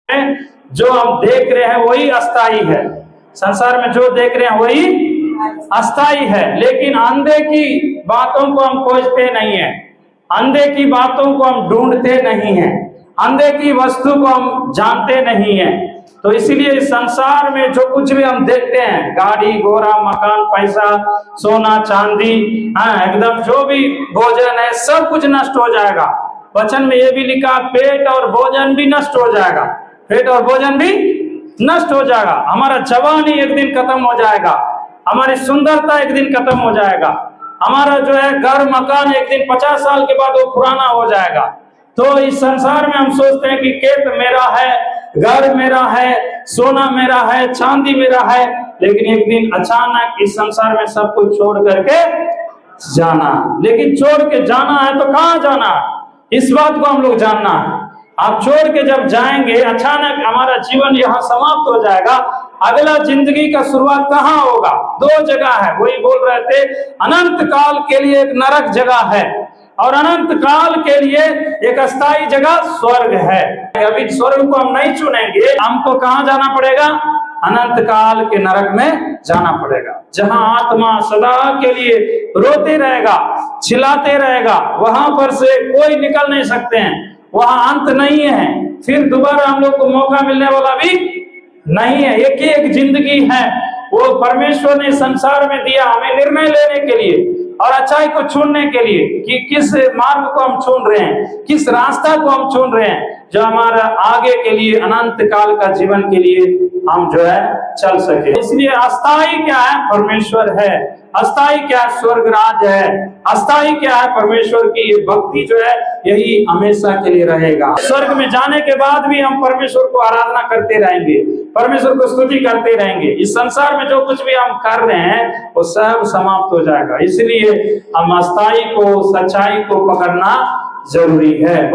जो हम देख रहे हैं वही अस्थाई है, संसार में जो देख रहे हैं वही अस्थाई है। लेकिन अंधे की बातों को हम खोजते नहीं है, अंधे की बातों को हम ढूंढते नहीं है, अंधे की वस्तु को हम जानते नहीं है। तो इसीलिए इस संसार में जो कुछ भी हम देखते हैं, गाड़ी घोड़ा मकान पैसा सोना चांदी, एकदम जो भी भोजन है सब कुछ नष्ट हो जाएगा। वचन में ये भी लिखा पेट और भोजन भी नष्ट हो जाएगा, पेट और भोजन भी नष्ट हो जाएगा। हमारा जवानी एक दिन खत्म हो जाएगा, हमारी सुंदरता एक दिन खत्म हो जाएगा, हमारा जो है घर मकान एक दिन 50 साल के बाद वो पुराना हो जाएगा। तो इस संसार में हम सोचते हैं कि खेत मेरा है, घर मेरा है, सोना मेरा है, चांदी मेरा है, लेकिन एक दिन अचानक इस संसार में सब कुछ छोड़ करके जाना। लेकिन छोड़ के जाना है तो कहाँ जाना है, इस बात को हम लोग जानना है। आप छोड़ के जब जाएंगे, अचानक हमारा जीवन यहाँ समाप्त हो जाएगा, अगला जिंदगी का शुरुआत कहाँ होगा? दो जगह है, वही बोल रहे थे, अनंत काल के लिए एक नरक जगह है और अनंत काल के लिए एक अस्थाई जगह स्वर्ग है। अभी स्वर्ग को हम नहीं चुनेंगे, हमको कहाँ जाना पड़ेगा? अनंत काल के नरक में जाना पड़ेगा, जहां आत्मा सदा के लिए रोते रहेगा, चिल्लाते रहेगा, वहां पर से कोई निकल नहीं सकते हैं, वहां अंत नहीं है, फिर दोबारा हम लोग को मौका मिलने वाला भी नहीं है। एक ही एक जिंदगी है, वो परमेश्वर ने संसार में दिया हमें निर्णय लेने के लिए और अच्छाई को चुनने के लिए कि किस मार्ग को हम चुन रहे हैं, किस रास्ता को हम चुन रहे हैं, जो हमारा आगे के लिए अनंत काल का जीवन के लिए हम जो है चल सके। इसलिए अस्थाई क्या है? परमेश्वर है। अस्थाई क्या है? स्वर्ग राज है। अस्थाई क्या है? परमेश्वर की ये भक्ति जो है यही हमेशा के लिए रहेगा। स्वर्ग में जाने के बाद भी हम परमेश्वर को आराधना करते रहेंगे, परमेश्वर को स्तुति करते रहेंगे। इस संसार में जो कुछ भी हम कर रहे हैं वो सब समाप्त हो जाएगा। इसलिए हम अस्थाई को, सच्चाई को पकड़ना जरूरी है।